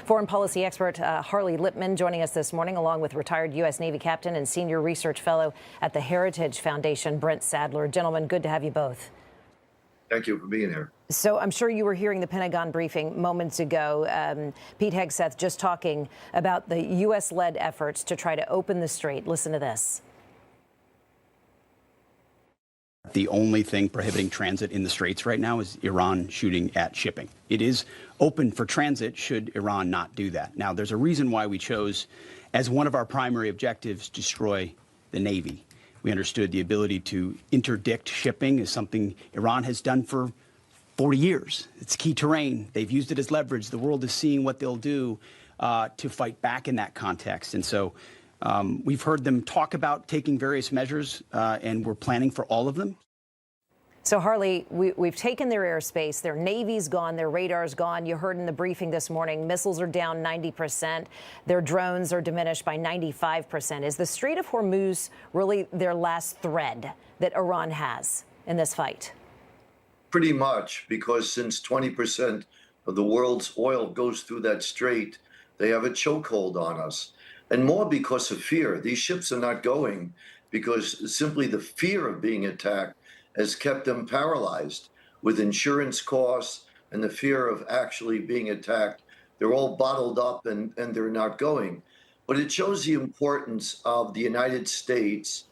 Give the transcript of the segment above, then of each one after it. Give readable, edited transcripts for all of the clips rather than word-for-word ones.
Foreign policy expert Harley Lippman joining us this morning, along with retired U.S. Navy captain and senior research fellow at the Heritage Foundation, Brent Sadler. Gentlemen, good to have you both. Thank you for being here. So I'm sure you were hearing the Pentagon briefing moments ago. Pete Hegseth just talking about the U.S.-led efforts to try to open the Strait. Listen to this. The only thing prohibiting transit in the Straits right now is Iran shooting at shipping. It is open for transit should Iran not do that. Now, there's a reason why we chose, as one of our primary objectives, destroy the Navy. We understood the ability to interdict shipping is something Iran has done for 40 years. It's key terrain. They've used it as leverage. The world is seeing what they'll do to fight back in that context. And so we've heard them talk about taking various measures, and we're planning for all of them. So, Harley, we've taken their airspace. Their Navy's gone. Their radar's gone. You heard in the briefing this morning, missiles are down 90%. Their drones are diminished by 95%. Is the Strait of Hormuz really their last thread that Iran has in this fight? Pretty much, because since 20% of the world's oil goes through that strait, they have a chokehold on us. And more because of fear. These ships are not going because simply the fear of being attacked has kept them paralyzed with insurance costs and the fear of actually being attacked. They're all bottled up and they're not going. But it shows the importance of the United States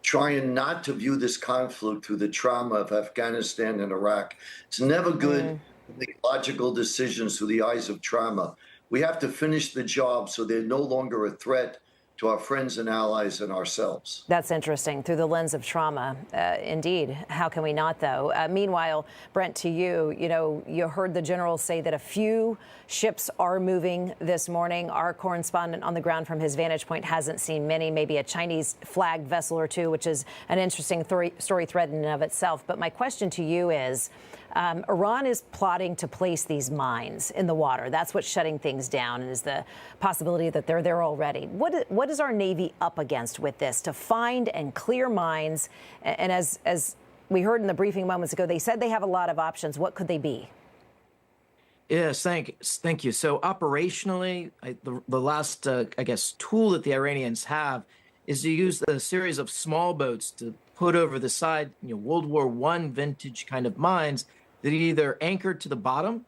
trying not to view this conflict through the trauma of Afghanistan and Iraq. It's never good to make logical decisions through the eyes of trauma. We have to finish the job so they're no longer a threat to our friends and allies and ourselves. That's interesting, through the lens of trauma. Indeed. How can we not, though? Meanwhile, Brent, to you, you heard the general say that a few ships are moving this morning. Our correspondent on the ground from his vantage point hasn't seen many, maybe a Chinese flagged vessel or two, which is an interesting story thread in and of itself. But my question to you is, Iran is plotting to place these mines in the water. That's what's shutting things down, and is the possibility that they're there already. What is our Navy up against with this to find and clear mines? And as we heard in the briefing moments ago, they said they have a lot of options. What could they be? Yes, thank you. So operationally, the last, I guess, tool that the Iranians have is to use a series of small boats to put over the side, World War I vintage kind of mines that either anchored to the bottom,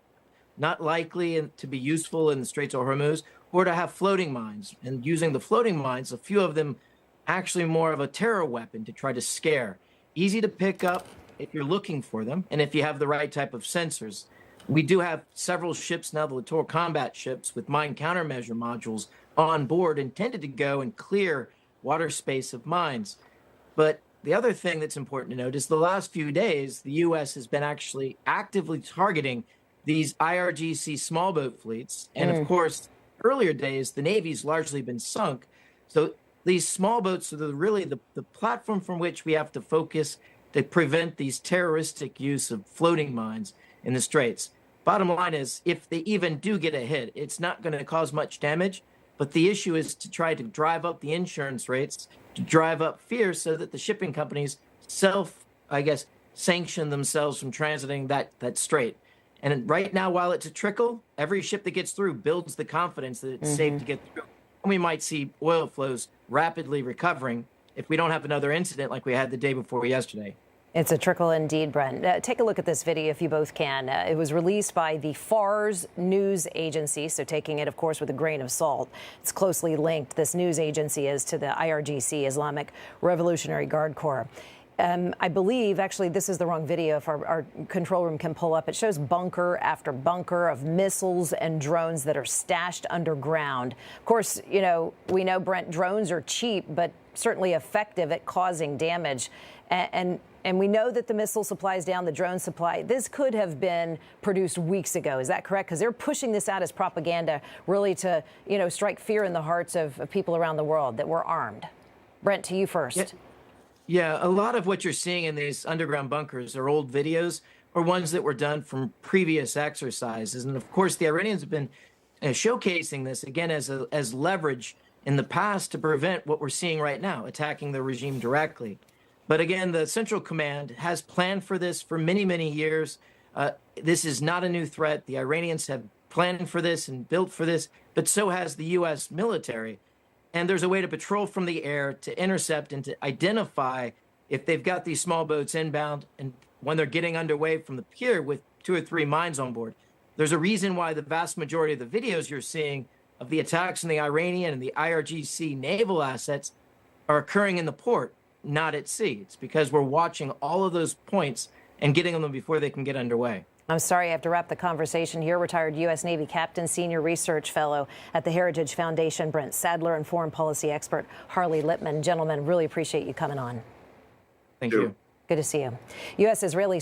not likely to be useful in the Straits of Hormuz, or to have floating mines. And using the floating mines, a few of them actually more of a terror weapon to try to scare. Easy to pick up if you're looking for them and if you have the right type of sensors. We do have several ships now, the littoral combat ships with mine countermeasure modules on board, intended to go and clear water space of mines. But the other thing that's important to note is the last few days, the U.S. has been actually actively targeting these IRGC small boat fleets. And of course, earlier days, the Navy's largely been sunk. So these small boats are really the platform from which we have to focus to prevent these terroristic use of floating mines in the Straits. Bottom line is, if they even do get a hit, it's not going to cause much damage. But the issue is to try to drive up the insurance rates, to drive up fear so that the shipping companies sanction themselves from transiting that strait. And right now, while it's a trickle, every ship that gets through builds the confidence that it's safe to get through. And we might see oil flows rapidly recovering if we don't have another incident like we had the day before yesterday. It's a trickle indeed, Brent. Take a look at this video if you both can. It was released by the Fars news agency, so taking it, of course, with a grain of salt. It's closely linked, this news agency is, to the IRGC, Islamic Revolutionary Guard Corps. I believe, actually, this is the wrong video, if our control room can pull up. It shows bunker after bunker of missiles and drones that are stashed underground. Of course, we know, Brent, drones are cheap, but certainly effective at causing damage. And we know that the missile supply is down, the drone supply. This could have been produced weeks ago. Is that correct? Because they're pushing this out as propaganda, really to, strike fear in the hearts of people around the world that we're armed. Brent, to you first. Yeah, a lot of what you're seeing in these underground bunkers are old videos or ones that were done from previous exercises. And of course, the Iranians have been showcasing this again as leverage in the past to prevent what we're seeing right now, attacking the regime directly. But again, the Central Command has planned for this for many, many years. This is not a new threat. The Iranians have planned for this and built for this, but so has the U.S. military. And there's a way to patrol from the air to intercept and to identify if they've got these small boats inbound and when they're getting underway from the pier with 2 or 3 mines on board. There's a reason why the vast majority of the videos you're seeing of the attacks on the Iranian and the IRGC naval assets are occurring in the port, not at sea. It's because we're watching all of those points and getting them before they can get underway. I'm sorry I have to wrap the conversation here. Retired U.S. Navy Captain, Senior Research Fellow at the Heritage Foundation, Brent Sadler, and foreign policy expert Harley Lippman. Gentlemen, really appreciate you coming on. Thank you. Good to see you. U.S. Israeli